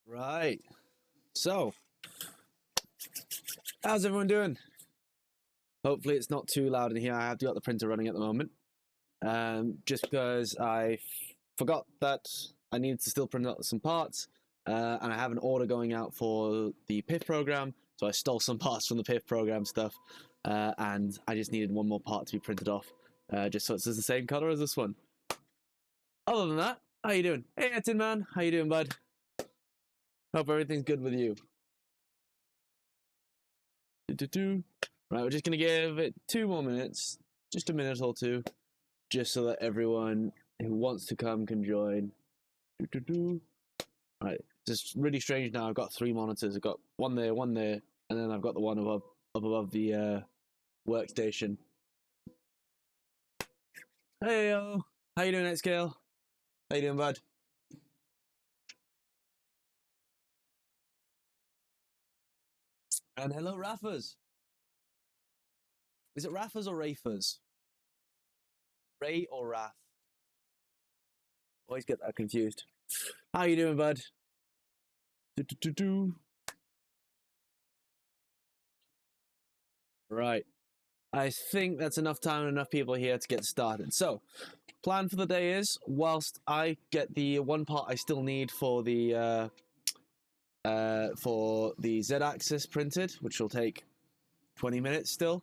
Right. So, how's everyone doing? Hopefully it's not too loud in here. I have got the printer running at the moment. Just because I forgot that I needed to still print out some parts. And I have an order going out for the PIF program. So I stole some parts from the PIF program stuff. And I just needed one more part to be printed off. Just so it's the same color as this one. Other than that, how you doing? Hey, Tin Man. How you doing, bud? Hope everything's good with you. Right, we're just going to give it 2 more minutes, just a minute or two, just so that everyone who wants to come can join. Right, it's really strange now. I've got 3 monitors. I've got one there, and then I've got the one up above the workstation. Hey, yo. How you doing, Xscale? How you doing, bud? And hello, Raffers. Is it Raffers or Rafers? Ray or Raff? Always get that confused. How you doing, bud? Right. I think that's enough time and enough people here to get started. So, plan for the day is, whilst I get the one part I still need for the Z-axis printed, which will take 20 minutes still,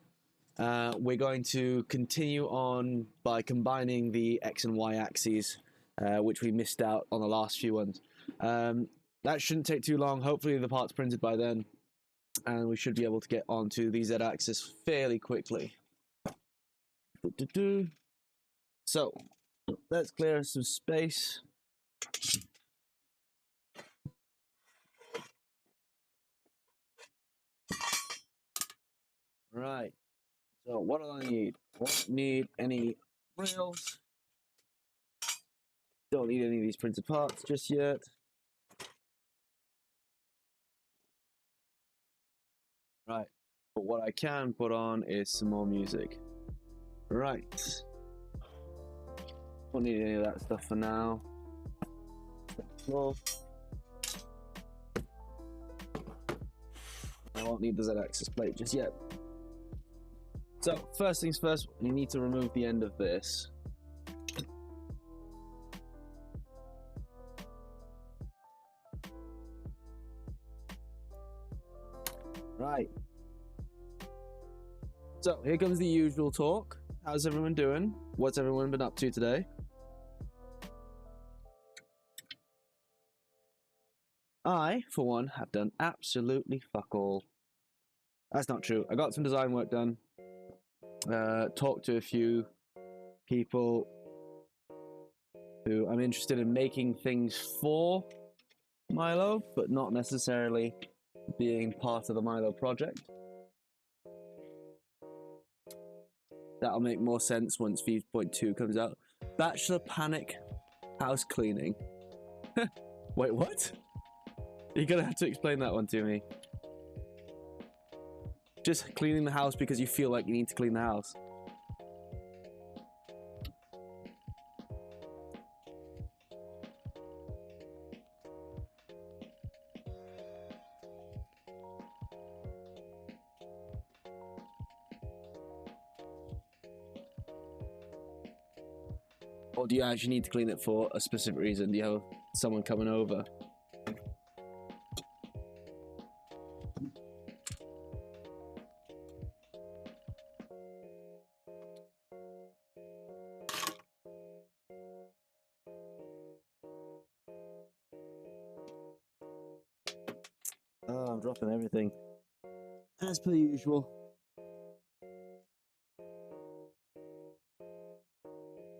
we're going to continue on by combining the X and Y axes, which we missed out on the last few ones. That shouldn't take too long. Hopefully the part's printed by then, and we should be able to get onto the Z-axis fairly quickly. So, let's clear some space. Right. So, what do I need? Won't need any rails. Don't need any of these printed parts just yet. Right. But what I can put on is some more music. Right. Don't need any of that stuff for now. Well, I won't need the Z-axis plate just yet. So, first things first, you need to remove the end of this. Right. So, here comes the usual talk. How's everyone doing? What's everyone been up to today? I, for one, have done absolutely fuck all. That's not true. I got some design work done. Talked to a few people who I'm interested in making things for Milo, but not necessarily being part of the Milo project. That'll make more sense once V1.5 comes out. Bachelor Panic House Cleaning. Wait, what? You're gonna have to explain that one to me. Just cleaning the house because you feel like you need to clean the house. Or do you actually need to clean it for a specific reason? Do you have someone coming over? Oh, I'm dropping everything. As per usual.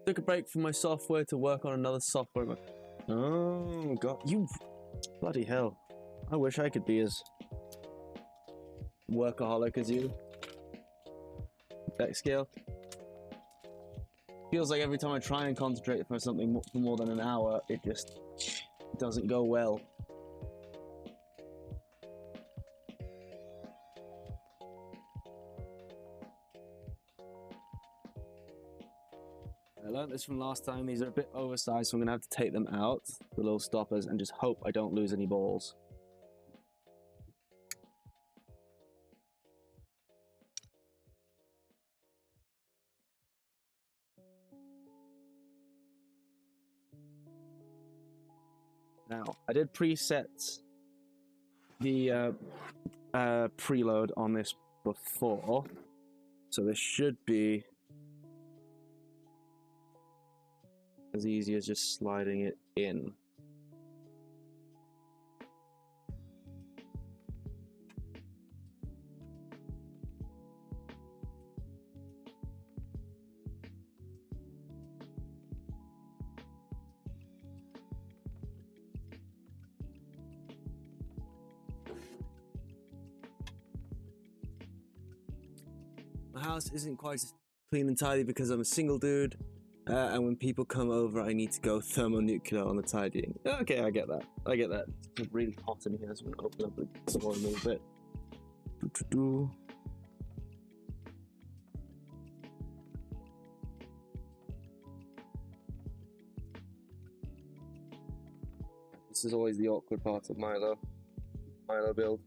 Took a break from my software to work on another software. Oh, God. You... Bloody hell. I wish I could be as workaholic as you. Xscale. Feels like every time I try and concentrate for something for more than an hour, it just doesn't go well. Hello? learned this from last time. These are a bit oversized, so I'm going to have to take them out, the little stoppers, and just hope I don't lose any balls. Now, I did preset the preload on this before, so this should be as easy as just sliding it in. My house isn't quite as clean and tidy because I'm a single dude, and when people come over, I need to go thermonuclear on the tidying. Okay, I get that. I get that. It's really hot in here, so I'm going to open up the door a little bit. This is always the awkward part of Milo build.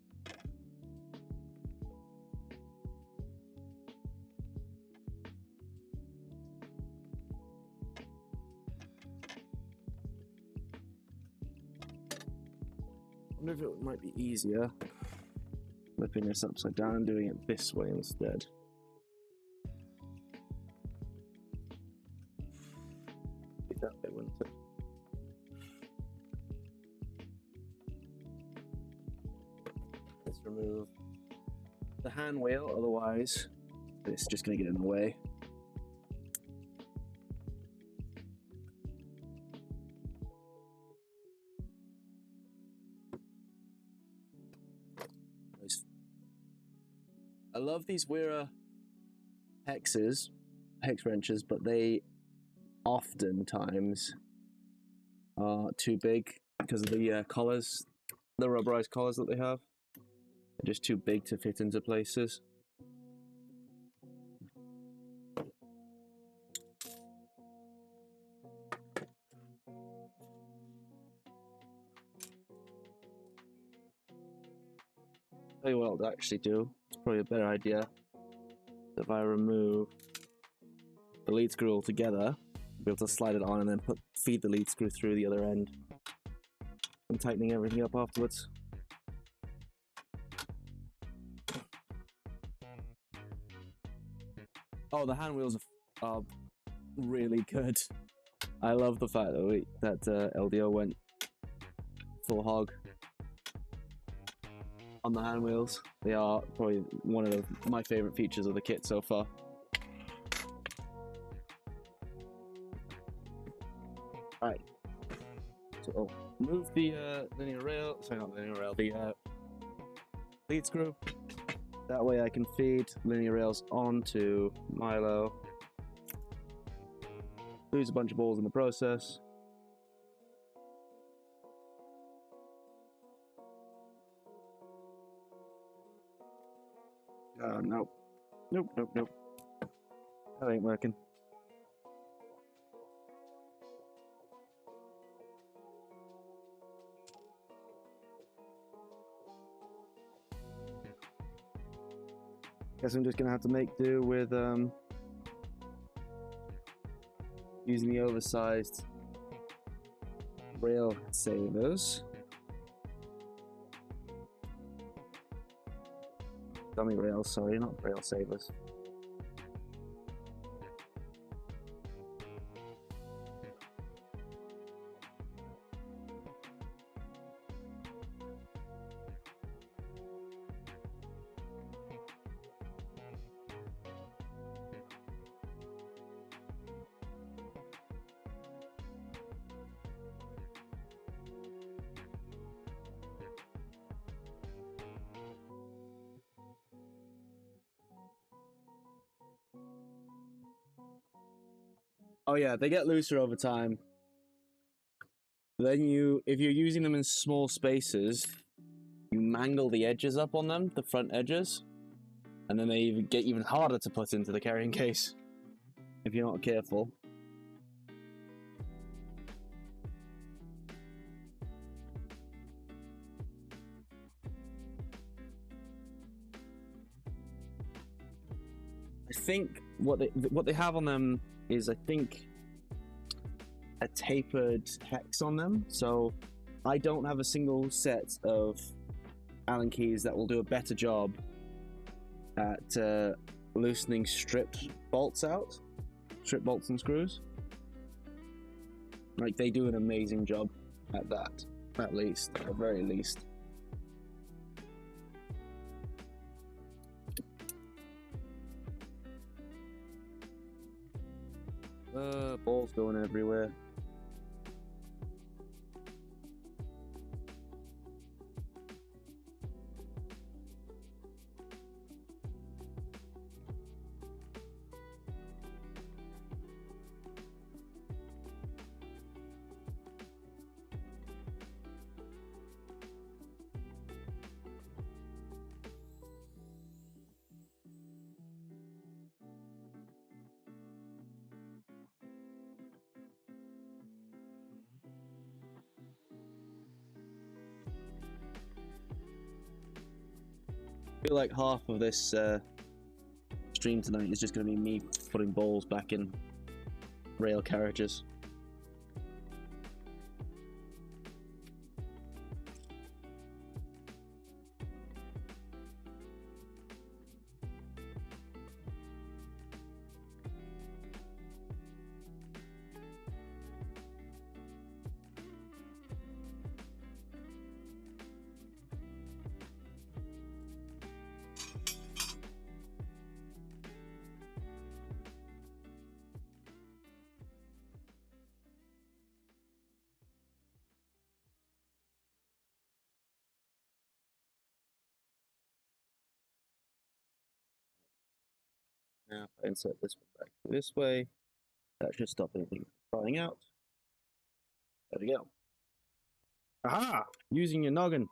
I wonder if it might be easier flipping this upside down and doing it this way instead. That way, wouldn't it? Let's remove the hand wheel, otherwise it's just going to get in the way. I love these Wera hex wrenches, but they oftentimes are too big because of the collars, the rubberized collars that they have. They're just too big to fit into places. Tell you what I'll actually do. It's probably a better idea if I remove the lead screw altogether, be able to slide it on and then feed the lead screw through the other end. I'm tightening everything up afterwards. Oh, the hand wheels are really good. I love the fact that LDO went full hog on the hand wheels. They are probably one of my favorite features of the kit so far. Alright, so move the linear rail, sorry not the linear rail, the lead screw. That way I can feed linear rails onto Milo. Lose a bunch of balls in the process. Nope. Nope. That ain't working. Guess I'm just gonna have to make do with using the oversized rail savers. Dummy rails, sorry, not rail savers. Oh yeah, they get looser over time. Then if you're using them in small spaces, you mangle the edges up on them, the front edges, and then they get even harder to put into the carrying case if you're not careful. I think what they have on them is, I think, a tapered hex on them. So I don't have a single set of Allen keys that will do a better job at loosening stripped bolts out, strip bolts and screws. Like, they do an amazing job at that, at least, at the very least. Balls going everywhere. I feel like half of this stream tonight is just going to be me putting balls back in rail carriages. Now, if I insert this one back this way, that should stop anything from falling out. There we go. Aha! Using your noggin.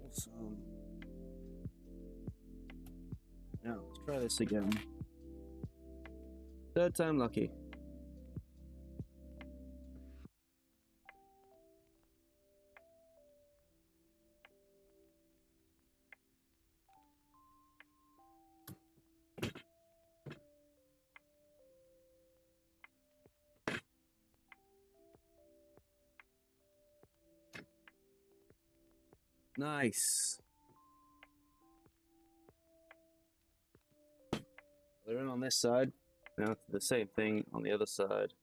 Awesome. Now, let's try this again. Third time lucky. Nice. They're in on this side. Now the same thing on the other side.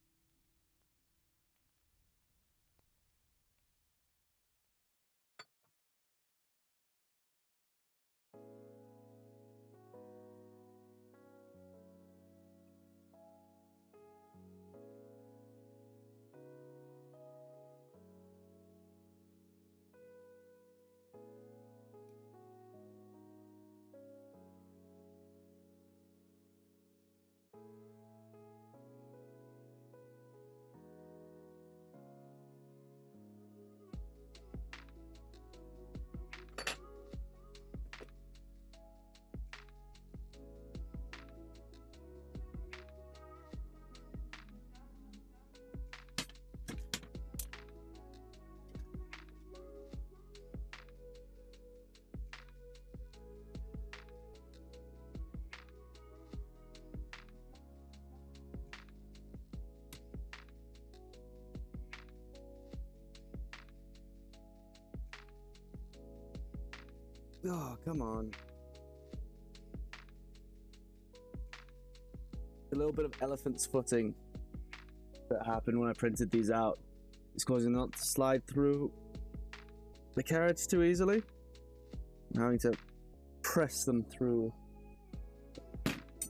Oh, come on. A little bit of elephant's footing. that happened when I printed these out. It's causing them not to slide through the carrots too easily. I'm having to press them through,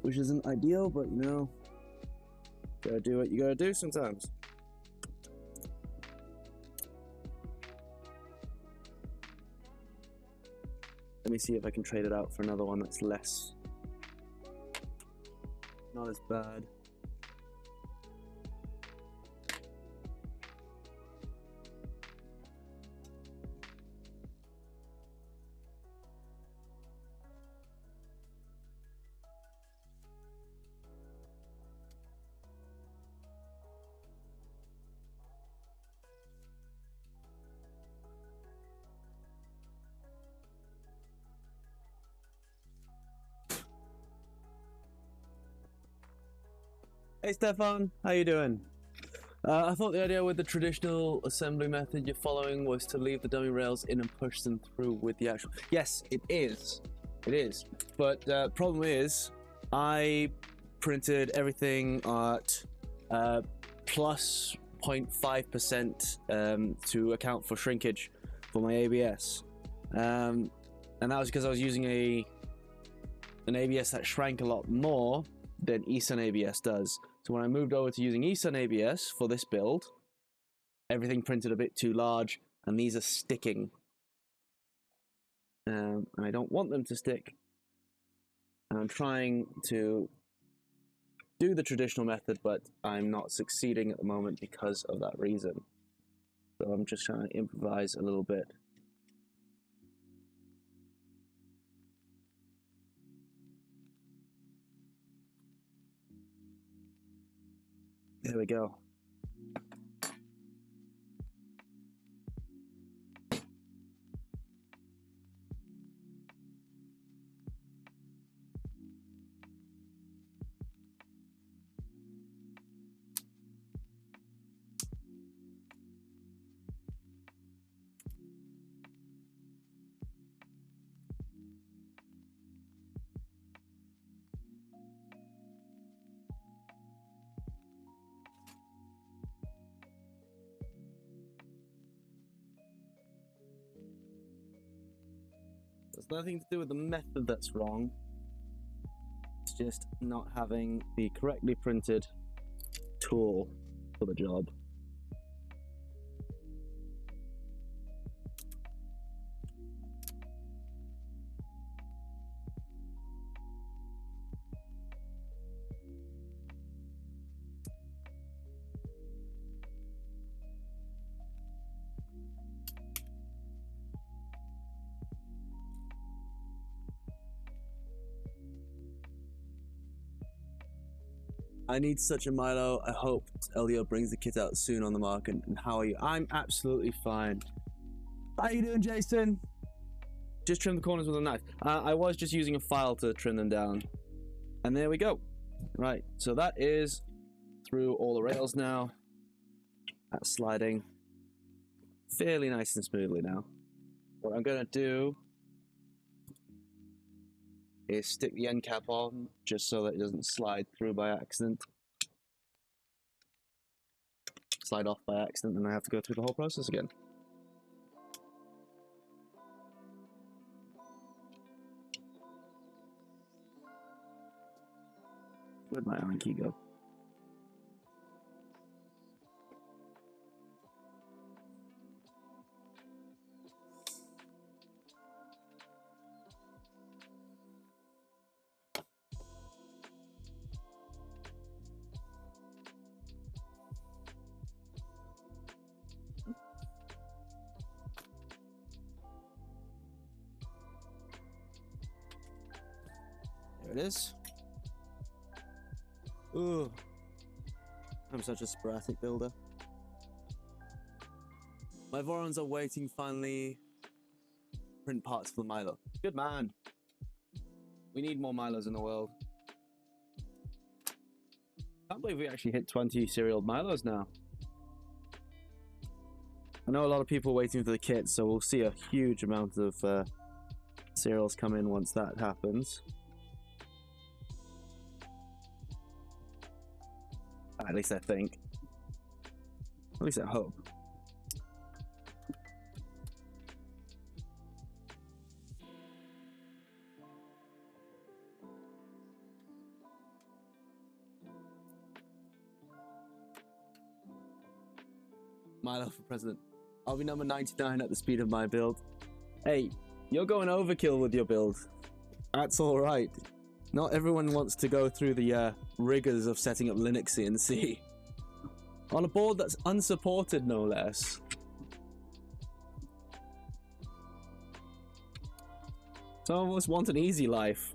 which isn't ideal, but you know, gotta do what you gotta do sometimes. Let me see if I can trade it out for another one that's less, not as bad. Hey Stefan, how you doing? I thought the idea with the traditional assembly method you're following was to leave the dummy rails in and push them through with the actual... Yes, it is. It is. But problem is, I printed everything at plus 0.5% to account for shrinkage for my ABS. And that was because I was using an ABS that shrank a lot more than eSun ABS does. So when I moved over to using eSun ABS for this build, everything printed a bit too large, and these are sticking. And I don't want them to stick. And I'm trying to do the traditional method, but I'm not succeeding at the moment because of that reason. So I'm just trying to improvise a little bit. There we go. There's nothing to do with the method that's wrong. It's just not having the correctly printed tool for the job. I need such a Milo. I hope LDO brings the kit out soon on the market. And how are you? I'm absolutely fine. How you doing, Jason? Just trim the corners with a knife. I was just using a file to trim them down. And there we go. Right, so that is through all the rails now. That's sliding fairly nice and smoothly now. What I'm gonna do is stick the end cap on just so that it doesn't slide through by accident. Slide off by accident, and I have to go through the whole process again. Where'd my Allen key go? There it is. Ooh, I'm such a sporadic builder. My Vorons are waiting finally print parts for the Milo. Good man. We need more Milos in the world. Can't believe we actually hit 20 serial Milos now. I know a lot of people are waiting for the kit, so we'll see a huge amount of serials come in once that happens. At least I think. At least I hope. Milo for president. I'll be number 99 at the speed of my build. Hey, you're going overkill with your build. That's alright. Not everyone wants to go through the rigors of setting up Linux CNC. On a board that's unsupported, no less. Some of us want an easy life.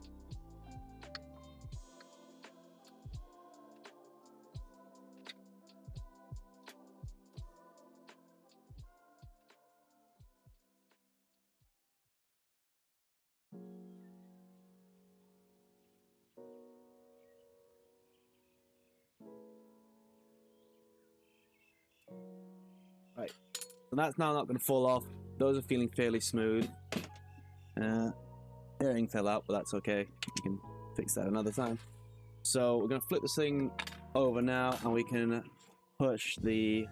Right, so that's now not going to fall off. Those are feeling fairly smooth. Earring fell out, but that's okay. We can fix that another time. So we're going to flip this thing over now, and we can push the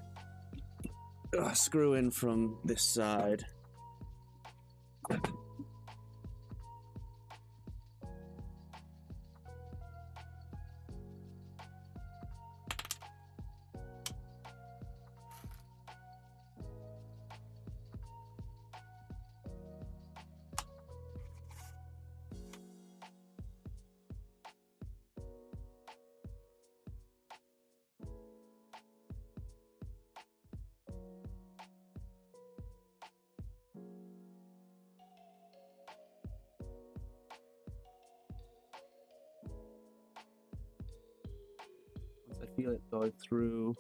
screw in from this side. Once I feel it go through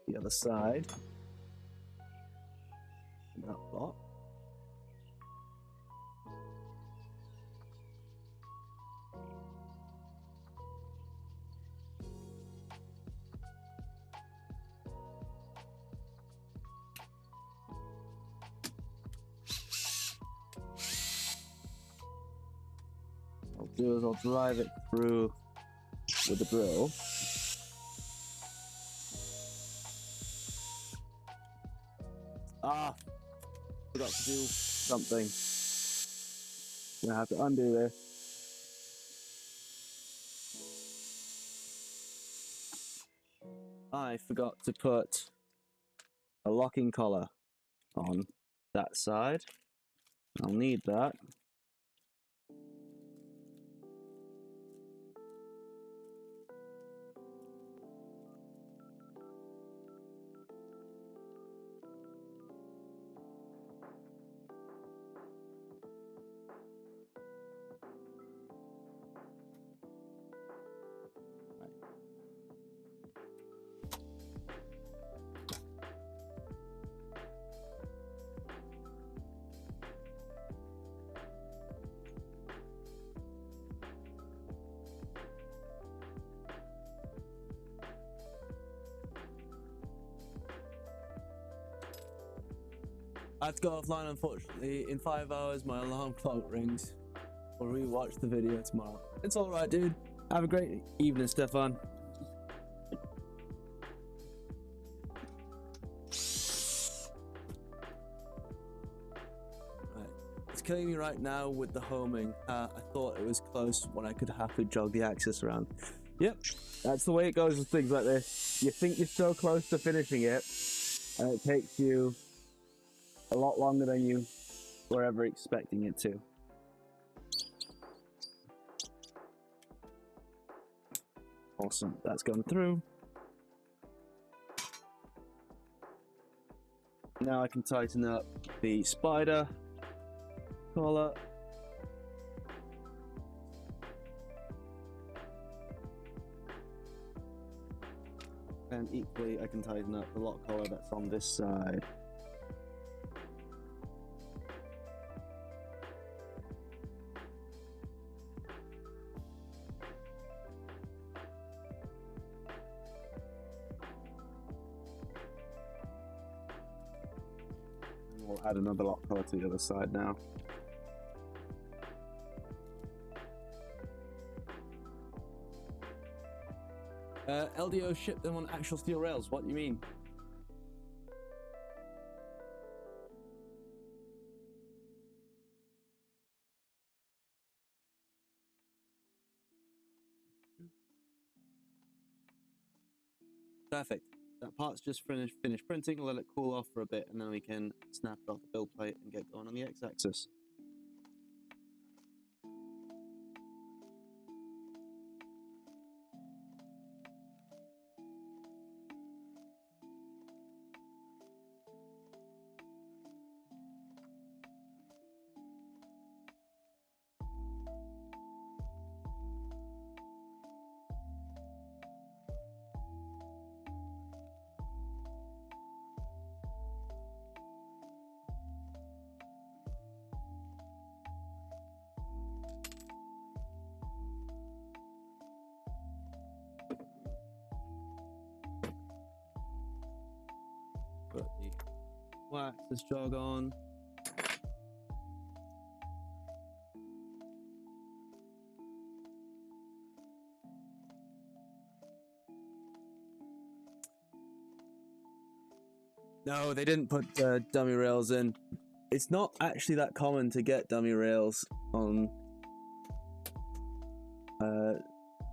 the other side, that block. What I'll do is I'll drive it through with the drill. Ah, forgot to do something. Gonna have to undo this. I forgot to put a locking collar on that side. I'll need that. I have to go offline, unfortunately. In 5 hours, my alarm clock rings. We'll rewatch the video tomorrow. It's alright, dude. Have a great evening, Stefan. Right. It's killing me right now with the homing. I thought it was close when I could happily jog the axis around. Yep, that's the way it goes with things like this. You think you're so close to finishing it, and it takes you a lot longer than you were ever expecting it to. Awesome, that's gone through. Now I can tighten up the spider collar. And equally I can tighten up the lock collar that's on this side. We'll add another lock collar to the other side now. LDO shipped them on actual steel rails. What do you mean? Perfect. That part's just finished printing. We'll let it cool off for a bit, and then we can snap it off the build plate and get going on the X-axis. Put the wax jog on. No, they didn't put dummy rails in. It's not actually that common to get dummy rails on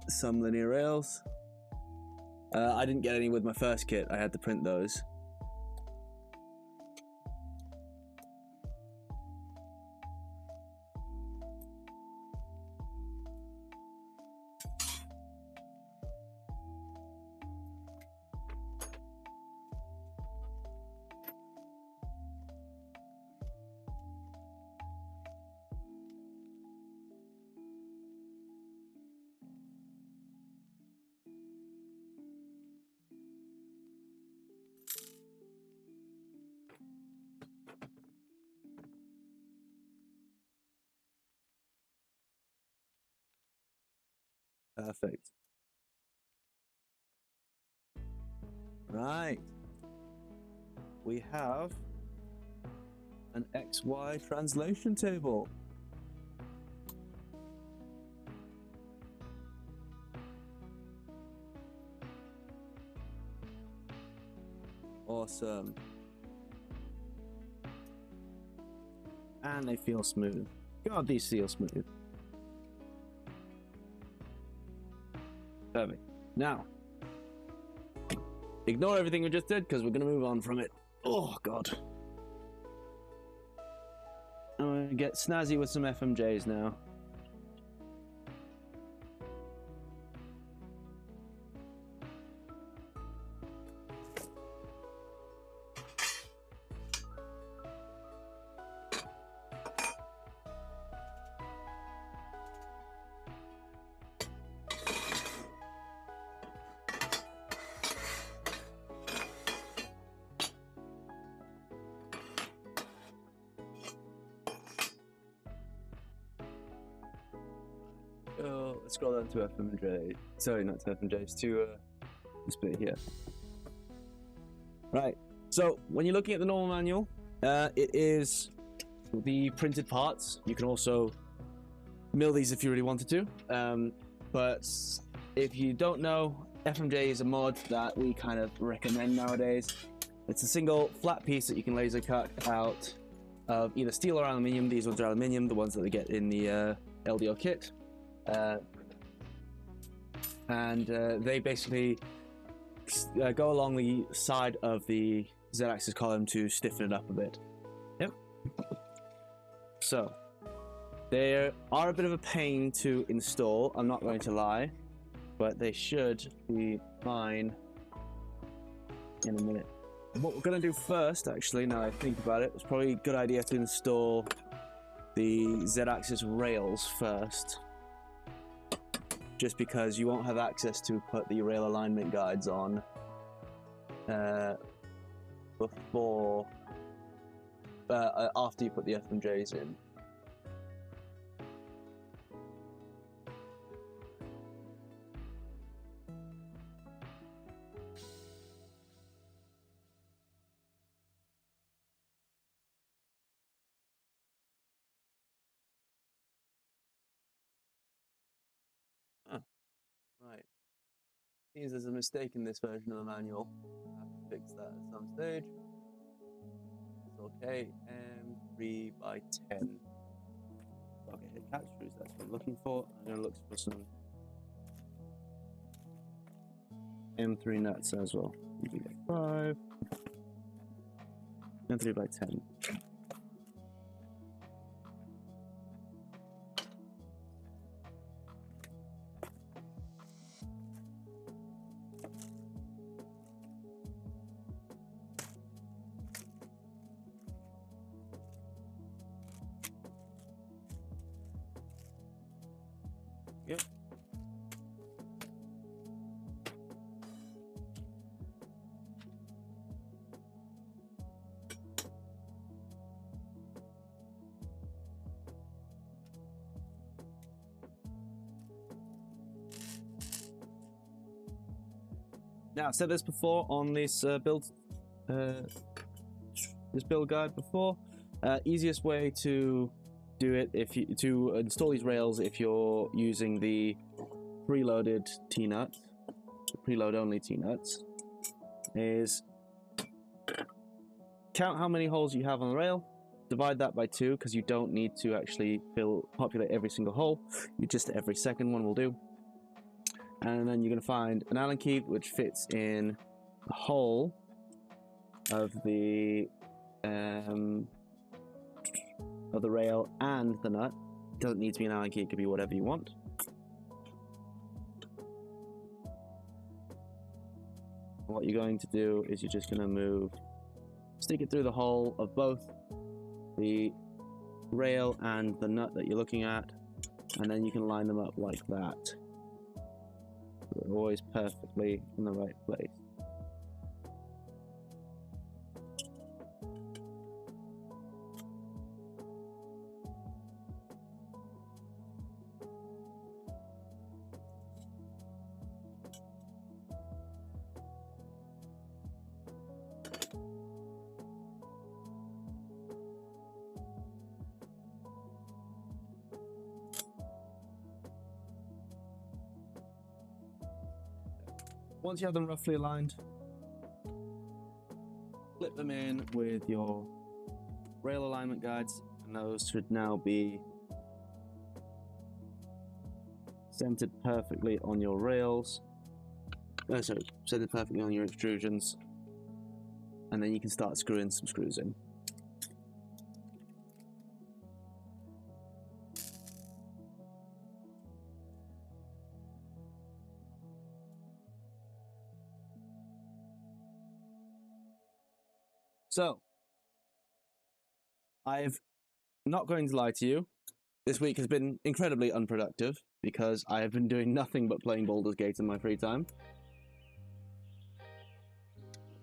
some linear rails. I didn't get any with my first kit. I had to print those. Perfect. Right. We have an XY translation table. Awesome. And they feel smooth. God, these feel smooth. Perfect. Now, ignore everything we just did because we're going to move on from it. Oh, God. I'm going to get snazzy with some FMJs now. Let's scroll down to FMJ. Sorry, not to FMJs, to this bit here. Right, so when you're looking at the normal manual, it is the printed parts. You can also mill these if you really wanted to. But if you don't know, FMJ is a mod that we kind of recommend nowadays. It's a single flat piece that you can laser cut out of either steel or aluminium. These ones are aluminium, the ones that they get in the LDO kit. They basically go along the side of the Z-axis column to stiffen it up a bit. Yep. So, they are a bit of a pain to install, I'm not going to lie, but they should be fine in a minute. What we're going to do first, actually, now I think about it, it's probably a good idea to install the Z-axis rails first. Just because you won't have access to put the rail alignment guides on before after you put the FMJs in. Right. Seems there's a mistake in this version of the manual. I have to fix that at some stage. It's okay. M3 by 10. Okay, hit catch screws, that's what I'm looking for. I'm going to look for some M3 nuts as well. 3x5 and 3x10. Yep. Now, I've said this before on this build guide before. Easiest way to do it to install these rails if you're using the preloaded T-nut, preload only T-nuts, is count how many holes you have on the rail, divide that by 2 because you don't need to actually populate every single hole. You just every second one will do. And then you're going to find an Allen key which fits in the hole of the rail and the nut. It doesn't need to be an Allen key, it could be whatever you want. What you're going to do is you're just going to stick it through the hole of both the rail and the nut that you're looking at, and then you can line them up like that. They're always perfectly in the right place. Once you have them roughly aligned, flip them in with your rail alignment guides, and those should now be centered perfectly on your rails. Centered perfectly on your extrusions, and then you can start screwing some screws in. So, I've not going to lie to you, this week has been incredibly unproductive because I have been doing nothing but playing Baldur's Gate in my free time.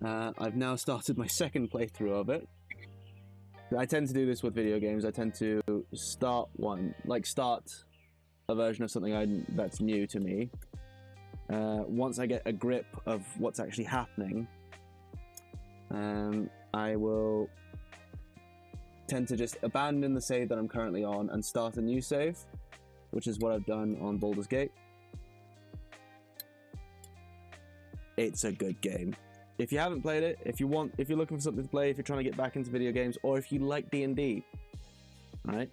I've now started my second playthrough of it. I tend to do this with video games. I tend to start a version of something that's new to me. Once I get a grip of what's actually happening, I will tend to just abandon the save that I'm currently on and start a new save, which is what I've done on Baldur's Gate. It's a good game. If you haven't played it, if you're looking for something to play, if you're trying to get back into video games, or if you like D&D, right?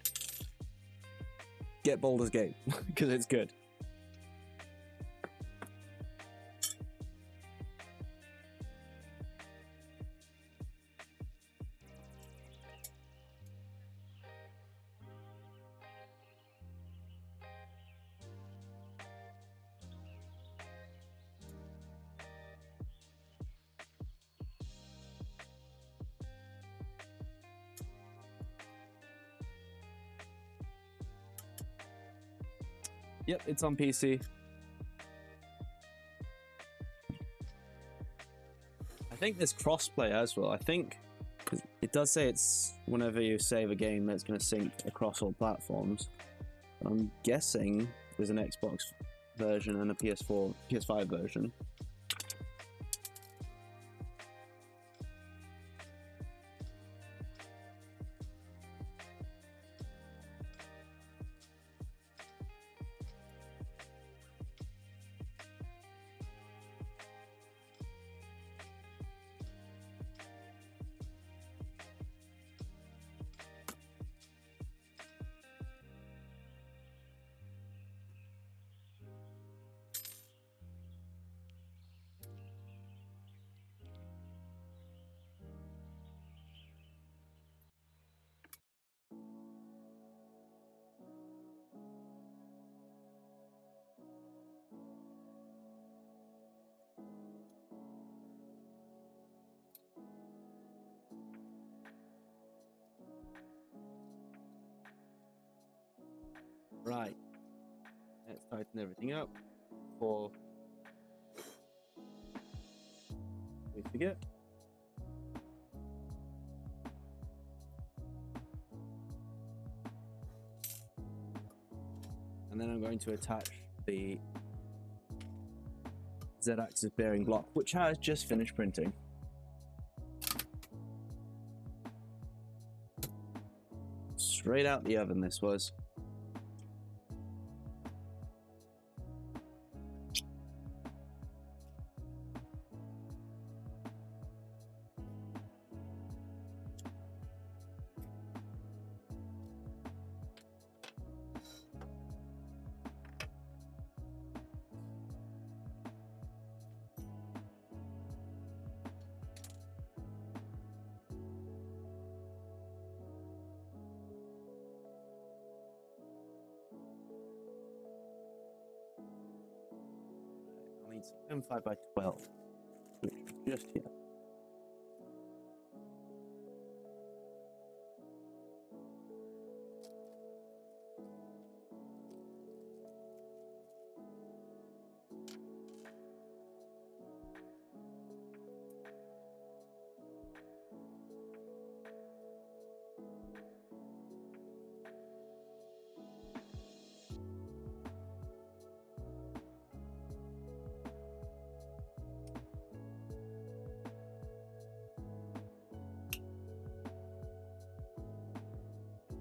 Get Baldur's Gate, because it's good. Yep, it's on PC. I think there's crossplay as well. I think, because it does say it's whenever you save a game that's going to sync across all platforms. I'm guessing there's an Xbox version and a PS5 version. Right. Let's tighten everything up before we forget. And then I'm going to attach the Z-axis bearing block, which has just finished printing. Straight out the oven this was. I'll need some M5x12, which is just here.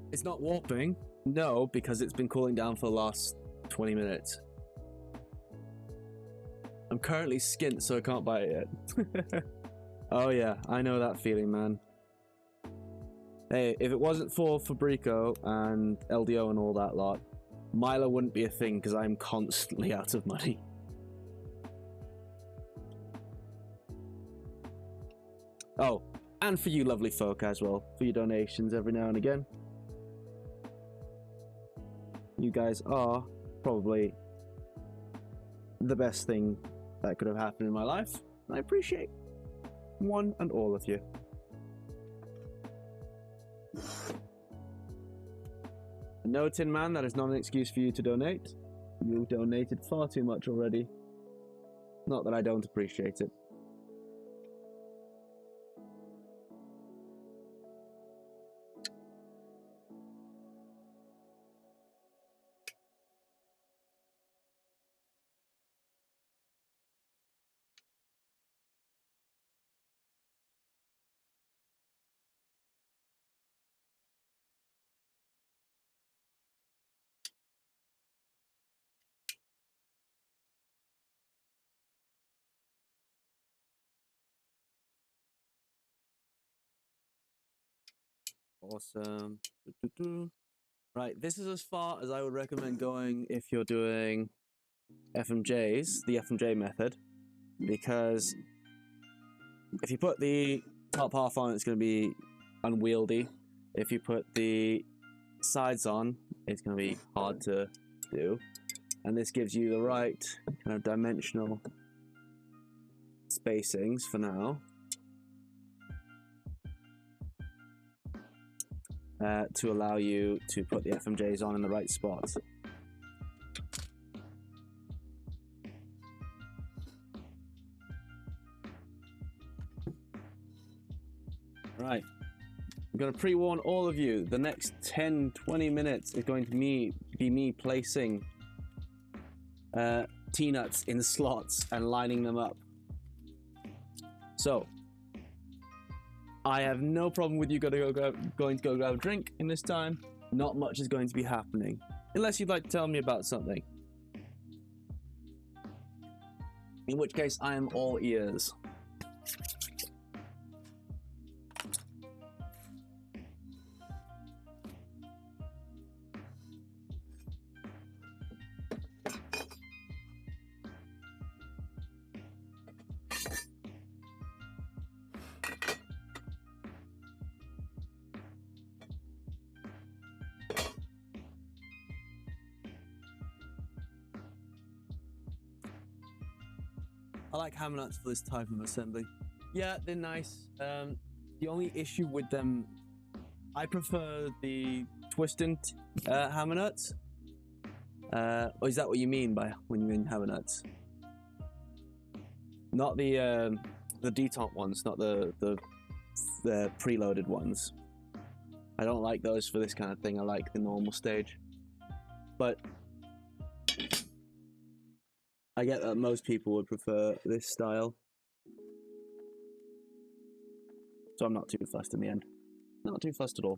It's not warping. No, because it's been cooling down for the last 20 minutes. I'm currently skint, so I can't buy it yet. Oh yeah, I know that feeling, man. Hey, if it wasn't for Fabrico and LDO and all that lot, Milo wouldn't be a thing because I'm constantly out of money. Oh, and for you lovely folk as well, for your donations every now and again. You guys are probably the best thing that could have happened in my life. I appreciate one and all of you. No, Tin Man, that is not an excuse for you to donate. You've donated far too much already. Not that I don't appreciate it. Awesome. Right, this is as far as I would recommend going if you're doing FMJs, the FMJ method, because if you put the top half on, it's going to be unwieldy. If you put the sides on, it's going to be hard to do. And this gives you the right kind of dimensional spacings for now. To allow you to put the FMJs on in the right spot. Right, I'm going to pre-warn all of you, the next 10-20 minutes is going to be me placing T-nuts in slots and lining them up. So, I have no problem with you going to go grab a drink in this time. Not much is going to be happening. Unless you'd like to tell me about something. In which case, I am all ears. I like hammer nuts for this type of assembly. Yeah, they're nice. The only issue with them, I prefer the twisted hammer nuts Or is that what you mean by when you mean hammer nuts? Not the detente ones, not the preloaded ones. I don't like those for this kind of thing. I like the normal stage. But I get that most people would prefer this style. So I'm not too fussed in the end. Not too fussed at all.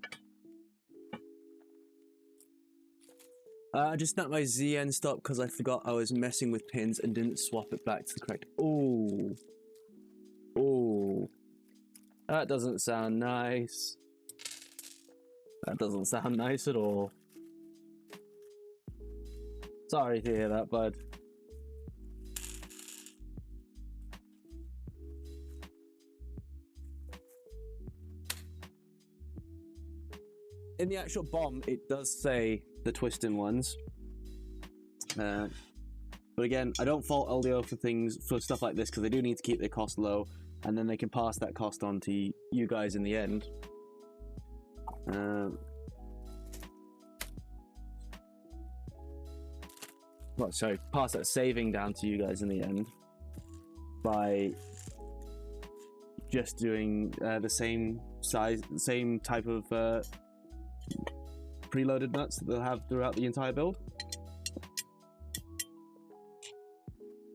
I just snapped my ZN stop because I forgot I was messing with pins and didn't swap it back to the correct. Ooh. Ooh. That doesn't sound nice. That doesn't sound nice at all. Sorry to hear that, bud. In the actual bomb, it does say the twisting ones. But again, I don't fault LDO for stuff like this because they do need to keep their cost low, and then they can pass that cost on to you guys in the end. Well, sorry, pass that saving down to you guys in the end by just doing the same size, same type of preloaded nuts that they'll have throughout the entire build.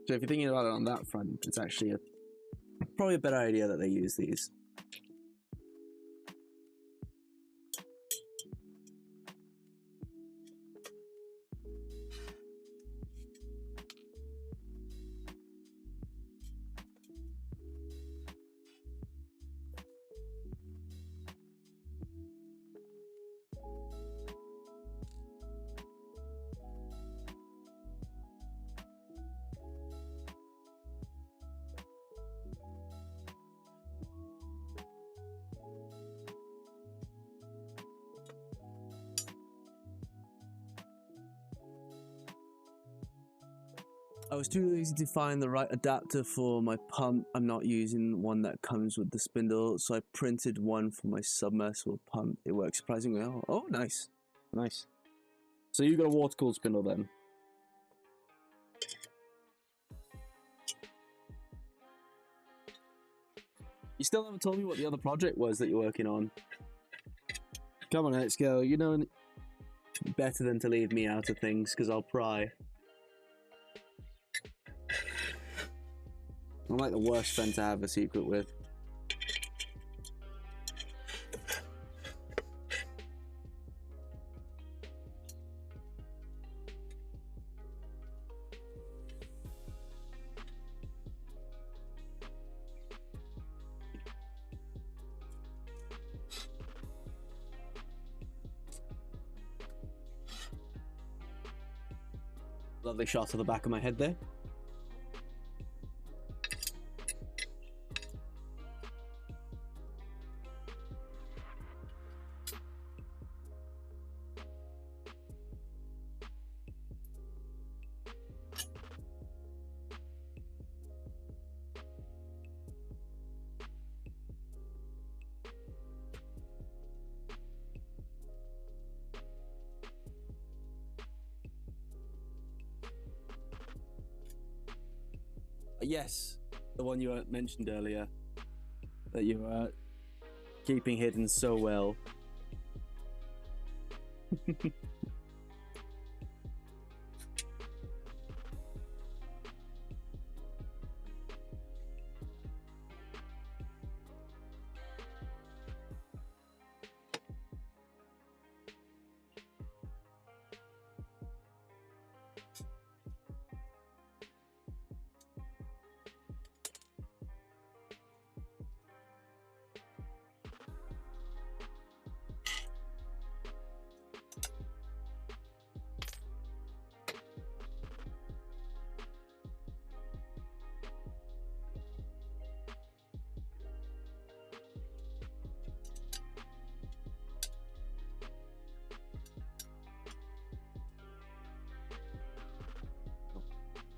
So if you're thinking about it on that front, it's actually probably a better idea that they use these. I was too lazy to find the right adapter for my pump. I'm not using one that comes with the spindle, so I printed one for my submersible pump. It works surprisingly well. Oh, nice. Nice. So you got a water-cooled spindle then? You still haven't told me what the other project was that you're working on. Come on, let's go. You know, better than to leave me out of things, because I'll pry. I'm like the worst friend to have a secret with. Lovely shot of the back of my head there. Yes, the one you mentioned earlier that you were keeping hidden so well.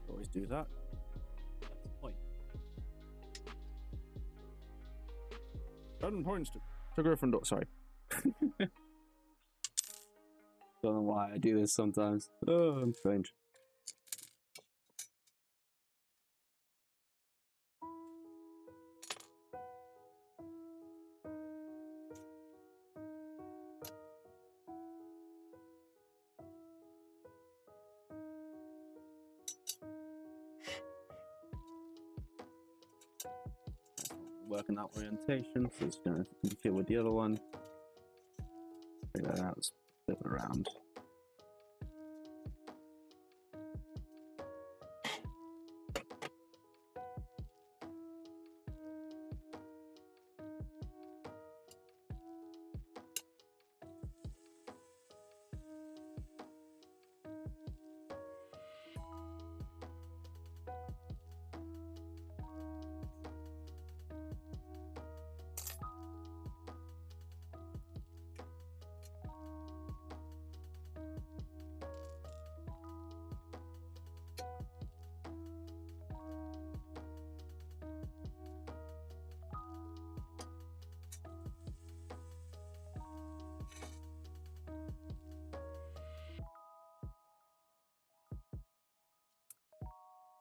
Always do that. That's the point. 7 points to Gryffindor. Sorry. Don't know why I do this sometimes. Oh, I'm strange. Working that orientation, so it's going to interfere with the other one. Figure that out, flip it around.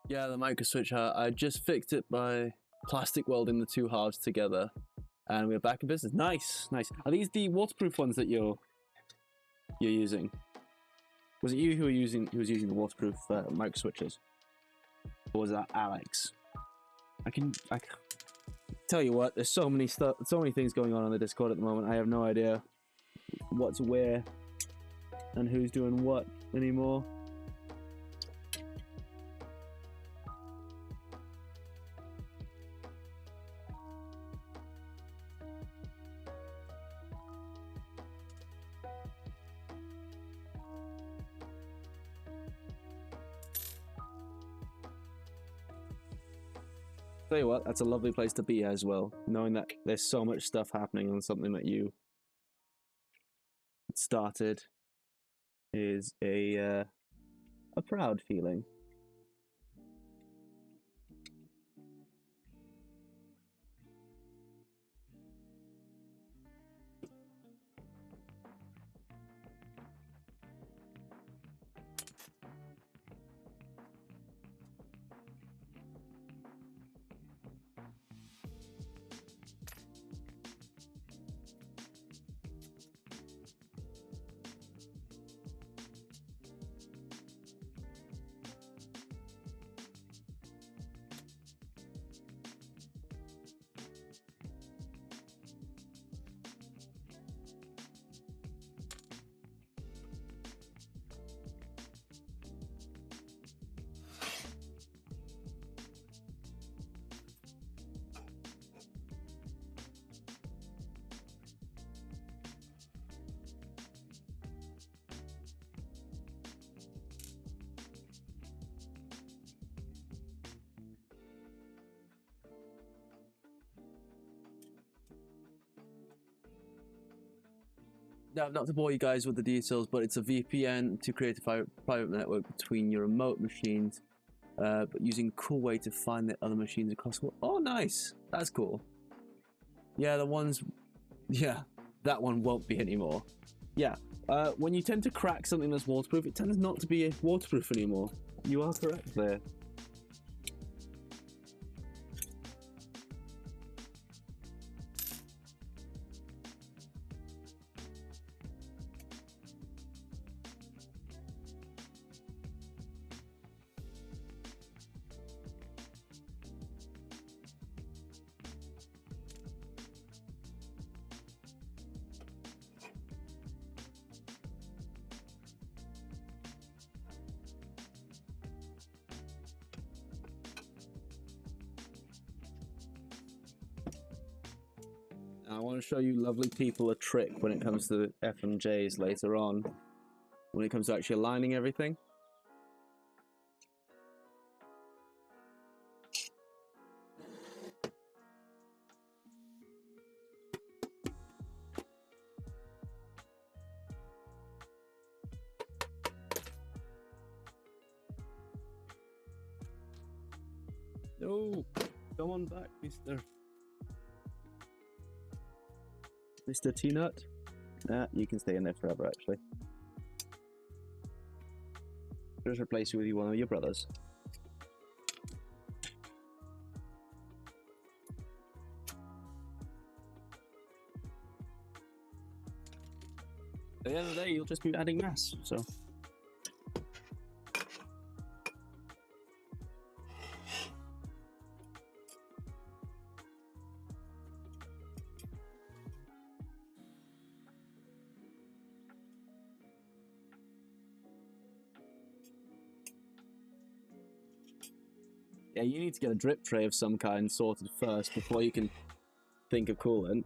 Yeah, the micro switch, I just fixed it by plastic welding the two halves together, and we're back in business. Nice, nice. Are these the waterproof ones that you're using? Was it you who was using the waterproof micro switches, or was that Alex? I can tell you what. There's so many things going on the Discord at the moment. I have no idea what's where and who's doing what anymore. Tell you what, that's a lovely place to be as well, knowing that there's so much stuff happening on something that you started is a proud feeling. Now, not to bore you guys with the details, but it's a VPN to create a private network between your remote machines, but using a cool way to find the other machines across the world. Oh, nice. That's cool. Yeah, that one won't be anymore. Yeah, when you tend to crack something that's waterproof, it tends not to be waterproof anymore. You are correct there. I want to show you lovely people a trick when it comes to FMJs later on, when it comes to actually aligning everything. No, come on back, Mr. T-Nut. Nah, you can stay in there forever, actually. just replace you with one of your brothers. At the end of the day, you'll just be adding mass, so. Yeah, you need to get a drip tray of some kind sorted first before you can think of coolant.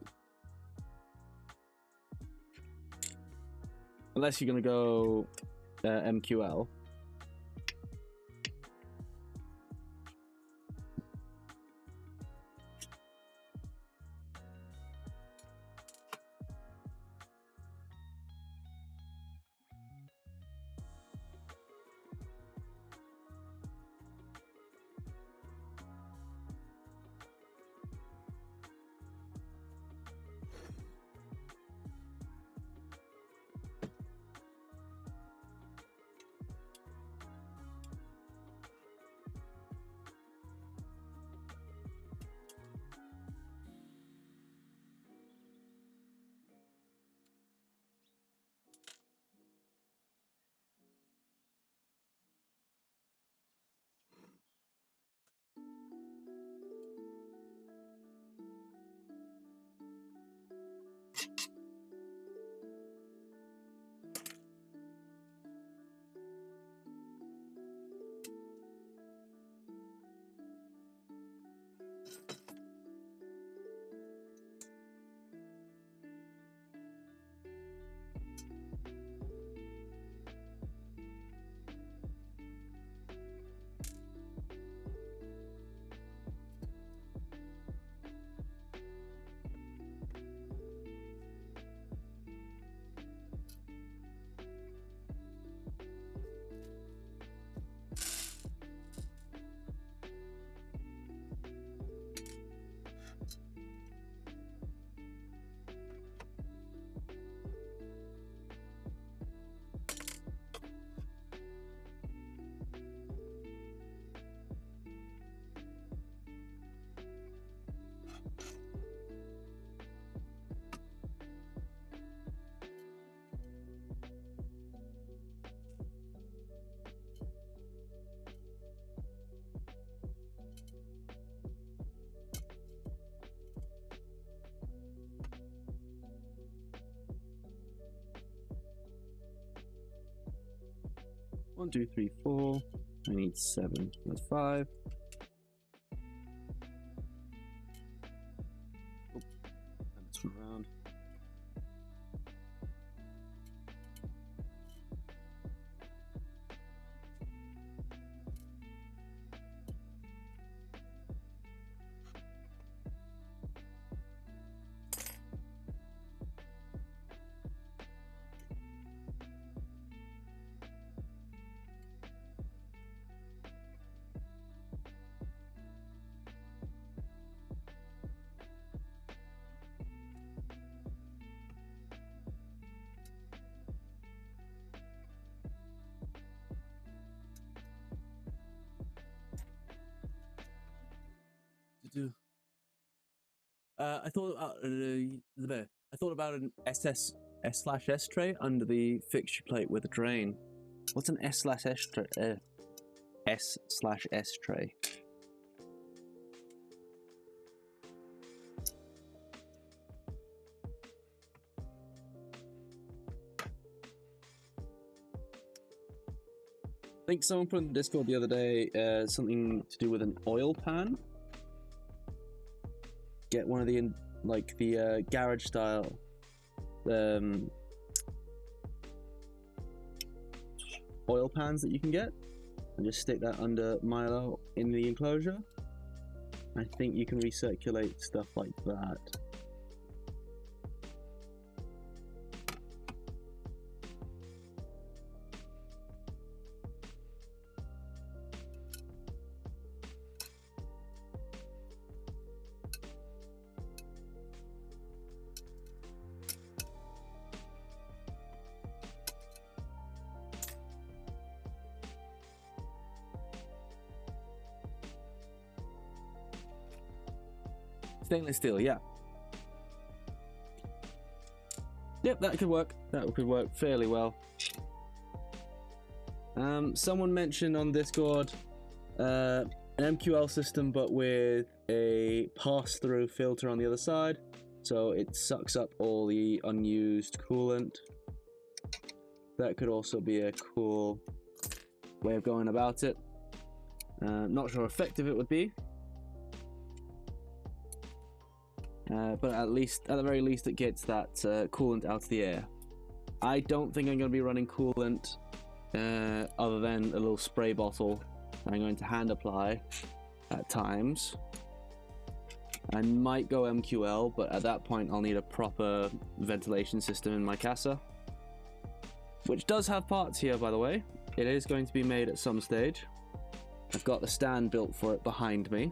Unless you're going to go MQL. One, two, three, four. I need 7. That's 5. Oh, that's around. I thought about an S/S tray under the fixture plate with a drain. What's an S/S tray? S/S tray. I think someone put in the Discord the other day something to do with an oil pan. Get one of the garage style oil pans that you can get, and just stick that under Milo in the enclosure. I think you can recirculate stuff like that. Stainless steel, yeah. Yep, that could work. That could work fairly well. Someone mentioned on Discord an MQL system, but with a pass-through filter on the other side, so it sucks up all the unused coolant. That could also be a cool way of going about it. Not sure how effective it would be, but at the very least, it gets that coolant out of the air. I don't think I'm going to be running coolant other than a little spray bottle I'm going to hand apply at times. I might go MQL, but at that point I'll need a proper ventilation system in my casa, which does have parts here, by the way. It is going to be made at some stage. I've got the stand built for it behind me.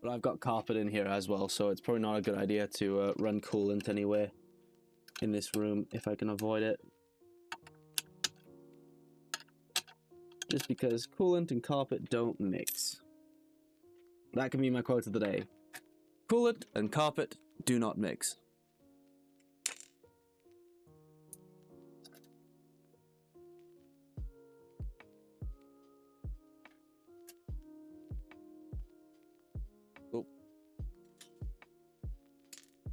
But I've got carpet in here as well, so it's probably not a good idea to run coolant anywhere in this room if I can avoid it. Just because coolant and carpet don't mix. That can be my quote of the day. Coolant and carpet do not mix. Oh.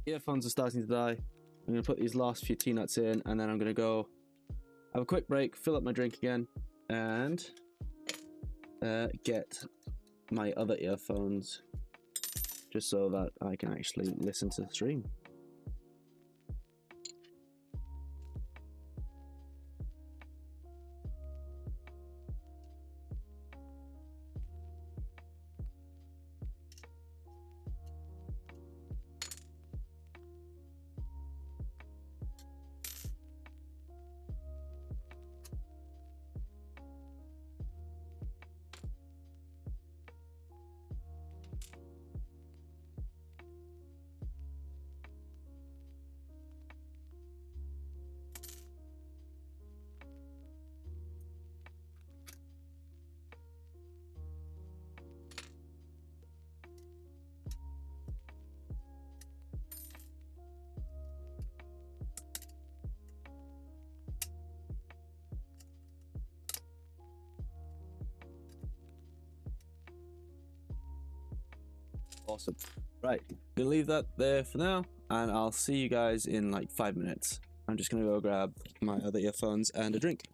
Earphones are starting to die. I'm going to put these last few tea nuts in, and then I'm going to go have a quick break, fill up my drink again, and get my other earphones just so that I can actually listen to the stream. Awesome. Right, gonna leave that there for now, and I'll see you guys in like 5 minutes. I'm just gonna go grab my other earphones and a drink.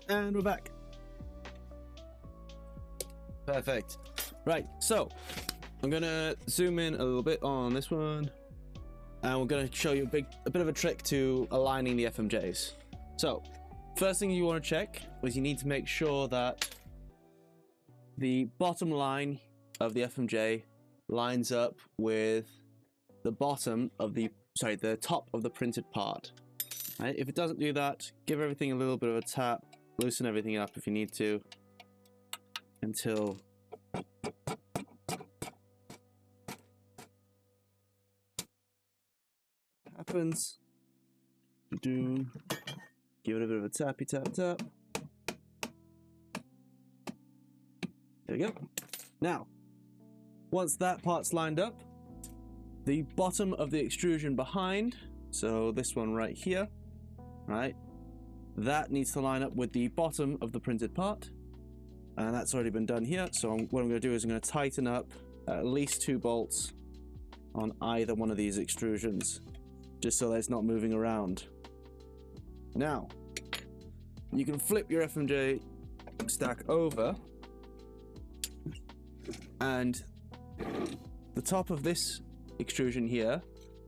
And we're back. Perfect. Right, so I'm gonna zoom in a little bit on this one, and we're gonna show you a bit of a trick to aligning the FMJs. So, first thing you want to check is you need to make sure that the bottom line of the FMJ lines up with the bottom of the top of the printed part. Right? If it doesn't do that, give everything a little bit of a tap, loosen everything up if you need to, until happens. Give it a bit of a tappy tap tap. There we go. Now, once that part's lined up, the bottom of the extrusion behind, so this one right here, right, that needs to line up with the bottom of the printed part, and that's already been done here. So what I'm going to do is I'm going to tighten up at least 2 bolts on either one of these extrusions, just so that it's not moving around. Now, you can flip your FMJ stack over, and the top of this extrusion here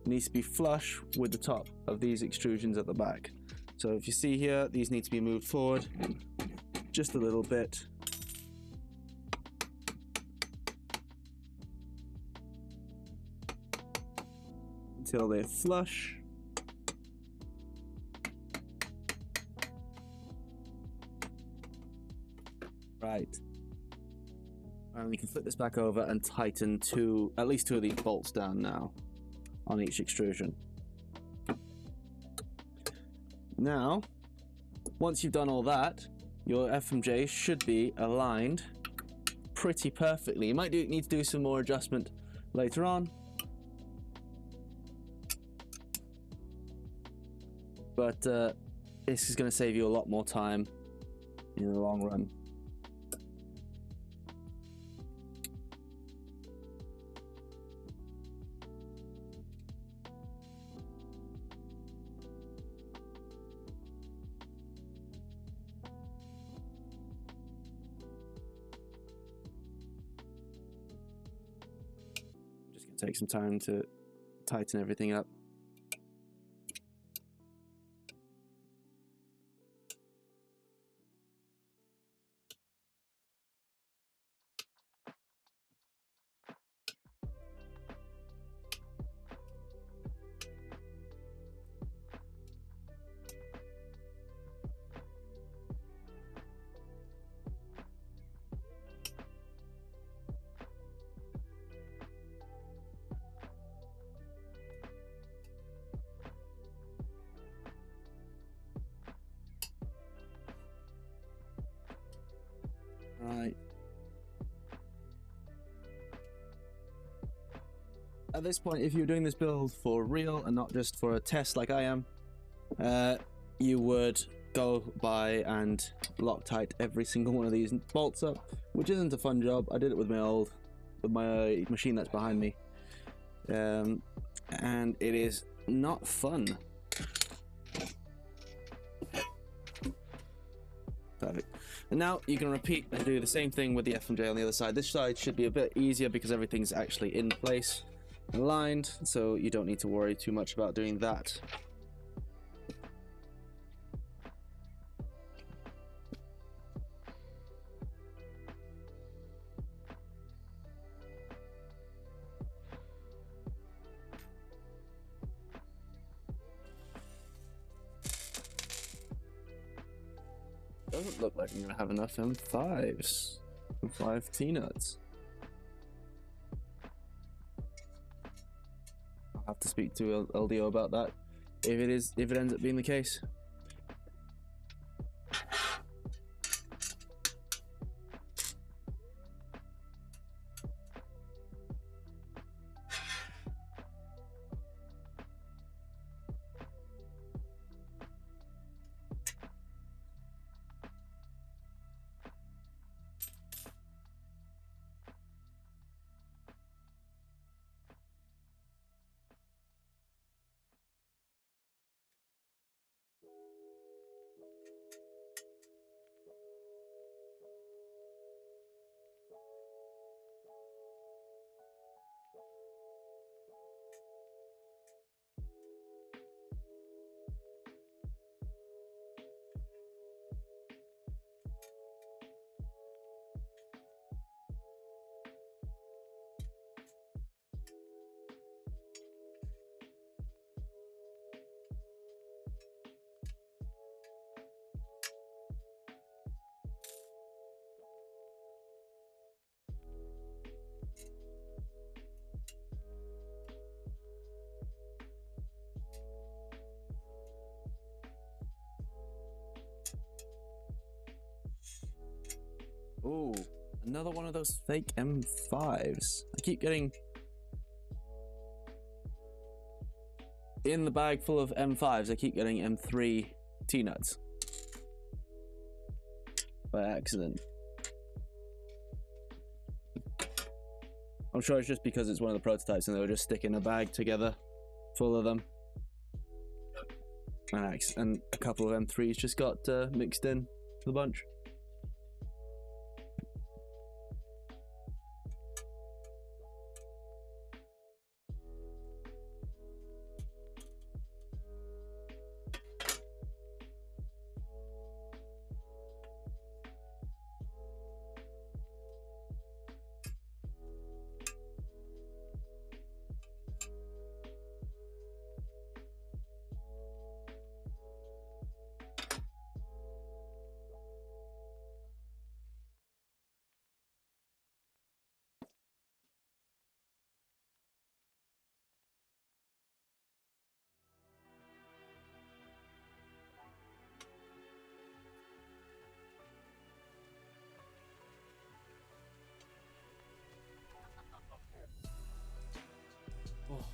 needs to be flush with the top of these extrusions at the back. So if you see here, these need to be moved forward just a little bit. Until they're flush. Right. And we can flip this back over and tighten at least 2 of these bolts down now on each extrusion. Now, once you've done all that, your FMJ should be aligned pretty perfectly. You might need to do some more adjustment later on, but this is going to save you a lot more time in the long run. Take some time to tighten everything up. Right. At this point, if you're doing this build for real and not just for a test like I am, you would go by and Loctite every single one of these bolts up, which isn't a fun job. I did it with my machine that's behind me, and it is not fun. Perfect. And now you can repeat and do the same thing with the FMJ on the other side. This side should be a bit easier because everything's actually in place, aligned, so you don't need to worry too much about doing that. Doesn't look like I'm gonna have enough M5s. M5 T-nuts. I'll have to speak to LDO about that if it ends up being the case. Ooh, another one of those fake M5s. I keep getting in the bag full of M5s. I keep getting M3 T-nuts by accident. I'm sure it's just because it's one of the prototypes and they were just sticking a bag together full of them. And a couple of M3s just got mixed in to the bunch. Oh.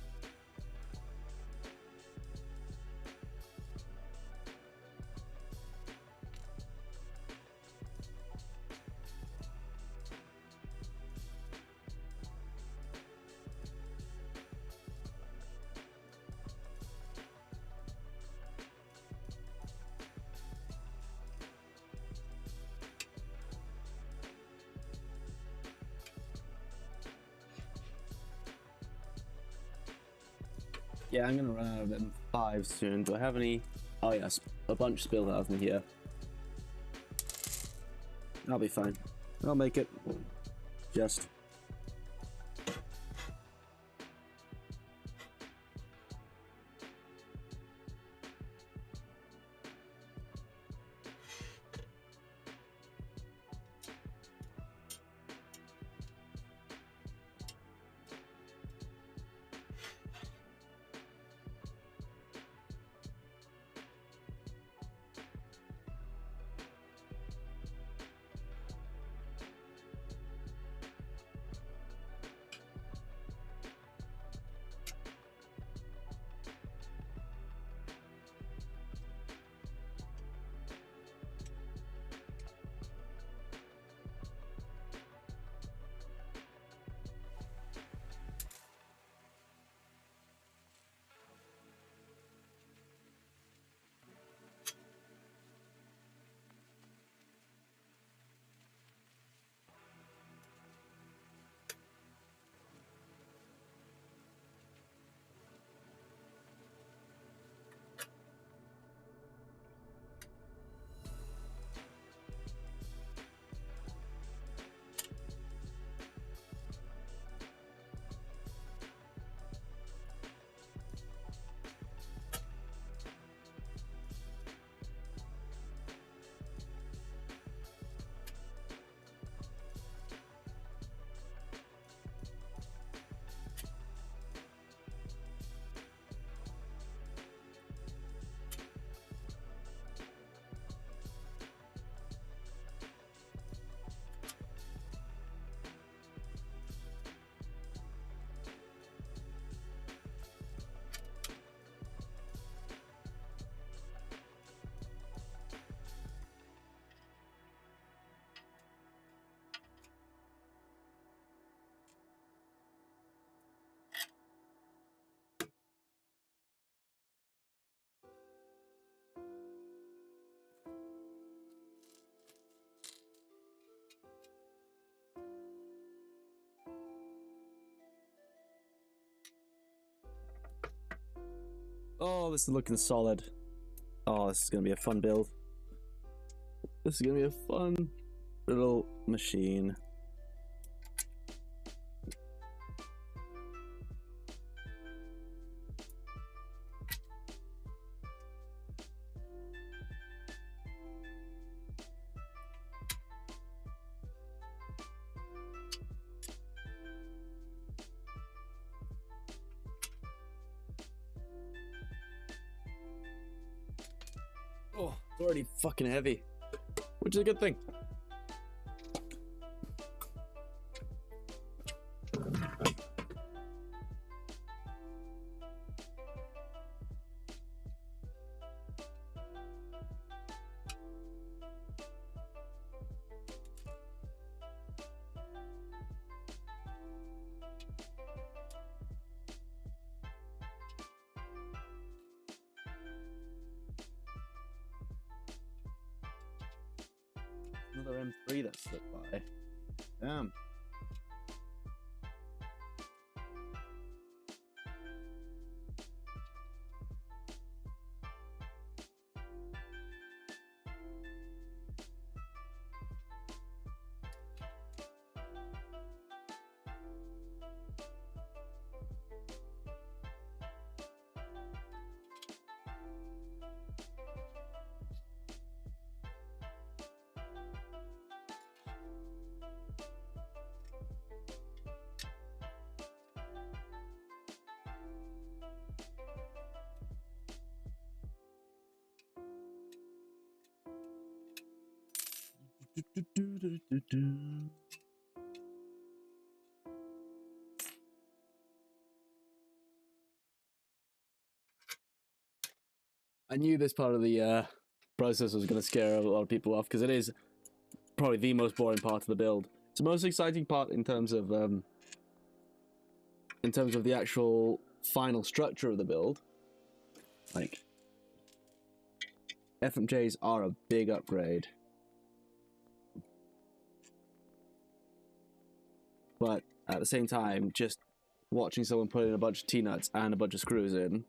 Yeah, I'm gonna run out of M5 soon. Do I have any? Oh yes, a bunch spilled out of me here. I'll be fine. I'll make it. Just. Oh, this is looking solid. Oh, this is gonna be a fun build. This is gonna be a fun little machine. Oh, it's already fucking heavy, which is a good thing. another M3 that slipped by. Damn. I knew this part of the process was going to scare a lot of people off because it is probably the most boring part of the build. It's the most exciting part in terms of the actual final structure of the build. Like, FMJs are a big upgrade. But at the same time, just watching someone put in a bunch of T-nuts and a bunch of screws in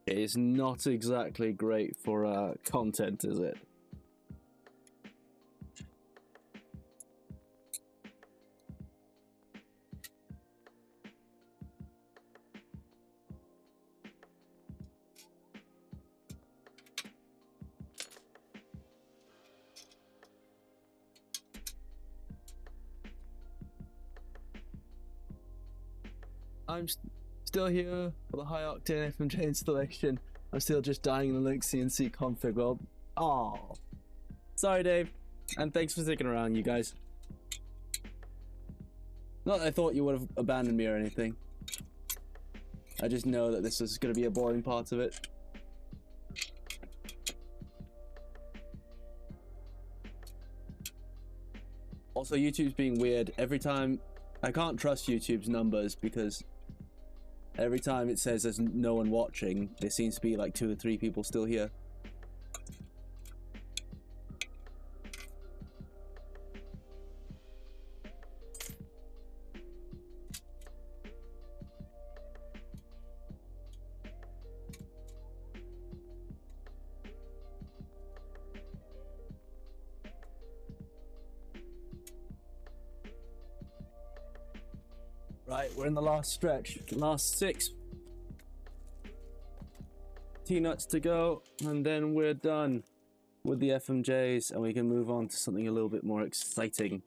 is not exactly great for content, is it? I'm still here for the high octane FMJ installation. I'm still just dying in the Linux CNC config world. Oh, sorry, Dave, and thanks for sticking around, you guys. Not that I thought you would have abandoned me or anything. I just know that this is going to be a boring part of it. Also, YouTube's being weird. Every time, I can't trust YouTube's numbers because every time it says there's no one watching, there seems to be like 2 or 3 people still here. Right, we're in the last stretch. Last 6 T-nuts to go, and then we're done with the FMJs, and we can move on to something a little bit more exciting.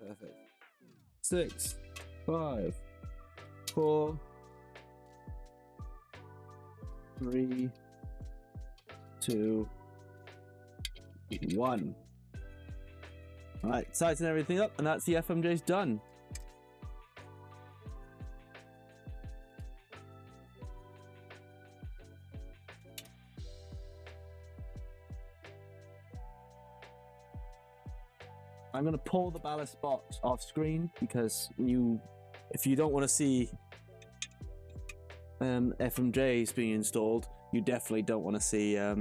Perfect. 6, 5, 4, 3, 2, 1. Alright, tighten everything up, and that's the FMJ's done. I'm going to pull the ballast box off screen because if you don't want to see FMJs being installed, you definitely don't want to see a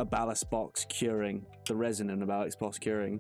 ballast box curing, the resin in a ballast box curing.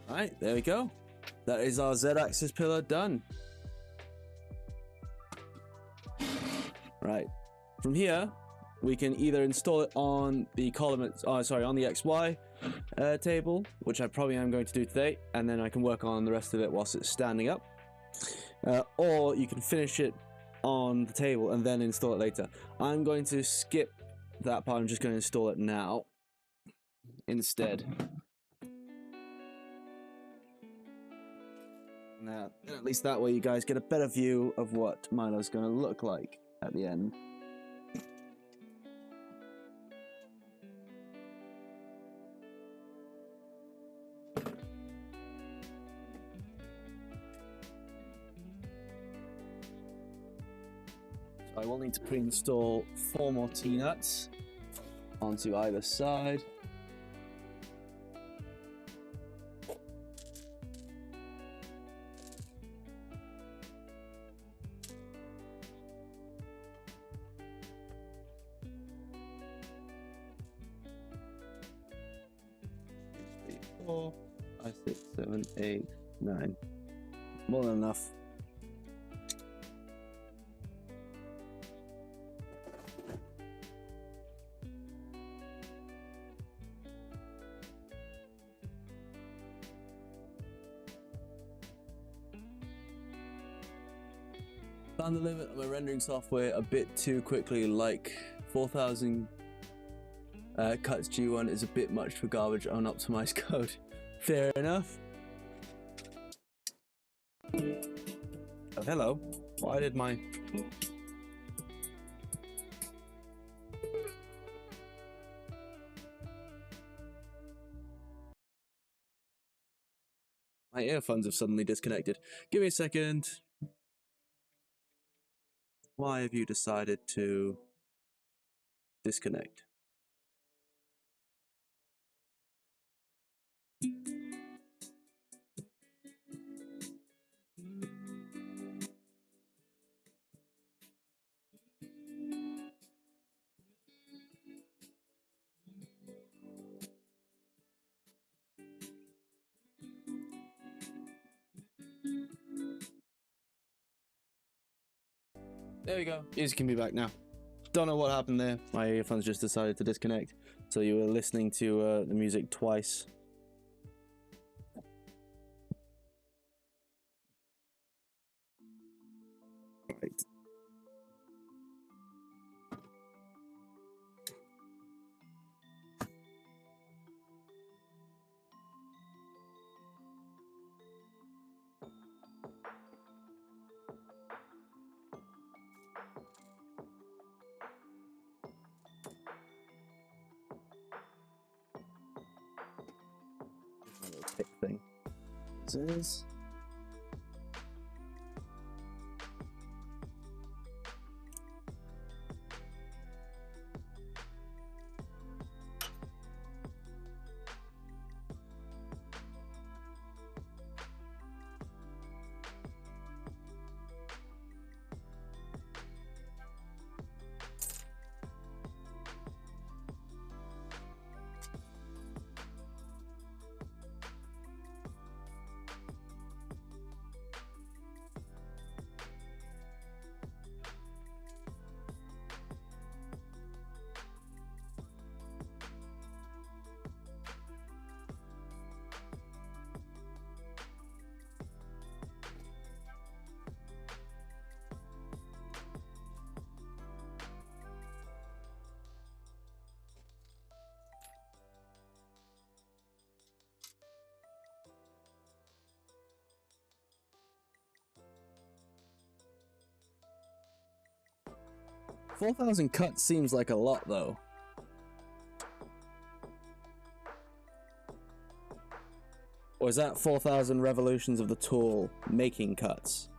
Alright, there we go. That is our Z-axis pillar done. Right. From here, we can either install it on the column, on the XY table, which I probably am going to do today, and then I can work on the rest of it whilst it's standing up. Or you can finish it on the table and then install it later. I'm going to skip that part. I'm just going to install it now instead. Now, at least that way you guys get a better view of what Milo's going to look like at the end. I will need to pre-install 4 more T-nuts onto either side. Three, 4, 5, 6, 7, 8, 9. More than enough. Found the limit of my rendering software a bit too quickly, like 4,000 cuts G1 is a bit much for garbage unoptimized code. Fair enough. Oh, hello. Why did my earphones have suddenly disconnected? Give me a second. Why have you decided to disconnect? There we go. Music can be back now. Don't know what happened there. My earphones just decided to disconnect. So you were listening to the music twice. Right. Pick thing. This is. $4,000 cuts seems like a lot, though. Or is that 4,000 revolutions of the tool making cuts?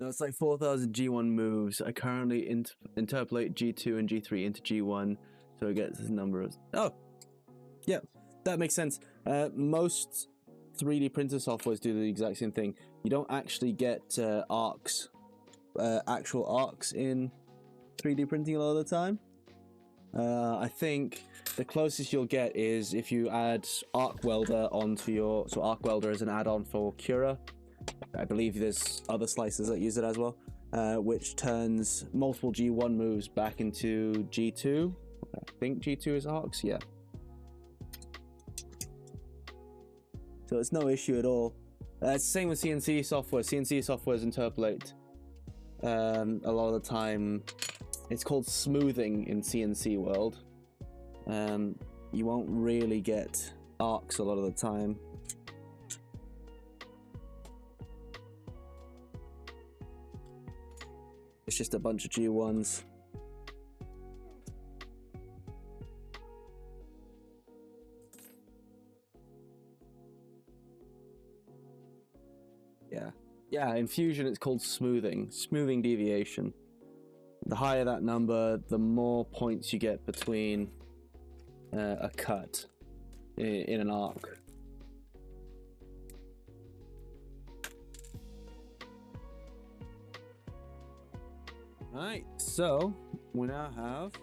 No, it's like 4,000 G1 moves. I currently interpolate G2 and G3 into G1, so it gets this number of... Oh! Yeah, that makes sense. Most 3D printer softwares do the exact same thing. You don't actually get arcs, actual arcs in 3D printing a lot of the time. I think the closest you'll get is if you add Arc Welder onto your... So Arc Welder is an add-on for Cura. I believe there's other slicers that use it as well, which turns multiple G1 moves back into G2. I think G2 is arcs, yeah. So it's no issue at all. It's the same with CNC software. CNC softwares interpolate a lot of the time. It's called smoothing in CNC world. You won't really get arcs a lot of the time. It's just a bunch of G1s. Yeah, in Fusion it's called smoothing deviation. The higher that number, the more points you get between a cut in an arc. Alright, so we now have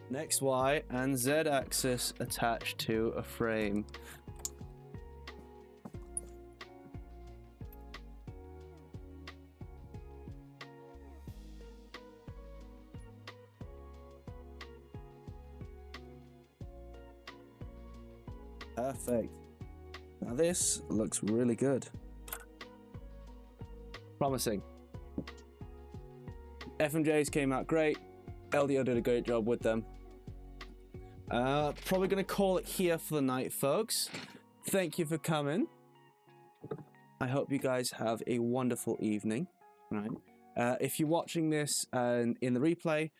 an X, Y, and Z axis attached to a frame. Perfect. Now this looks really good. Promising. FMJs came out great. LDO did a great job with them. Probably going to call it here for the night, folks. Thank you for coming. I hope you guys have a wonderful evening. Right. If you're watching this in the replay,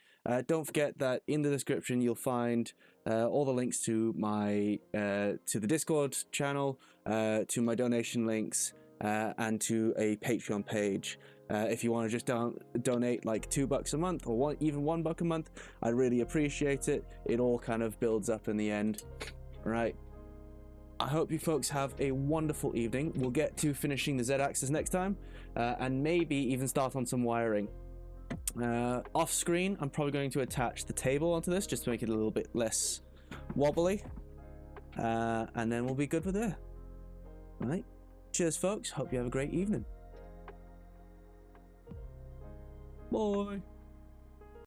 don't forget that in the description you'll find all the links to my to the Discord channel, to my donation links, and to a Patreon page. If you want to just donate like $2 a month or even $1 a month, I really appreciate it. It all kind of builds up in the end. All right. I hope you folks have a wonderful evening. We'll get to finishing the Z-axis next time, and maybe even start on some wiring. Off screen, I'm probably going to attach the table onto this just to make it a little bit less wobbly, and then we'll be good with there. All right. Cheers, folks. Hope you have a great evening. Bye.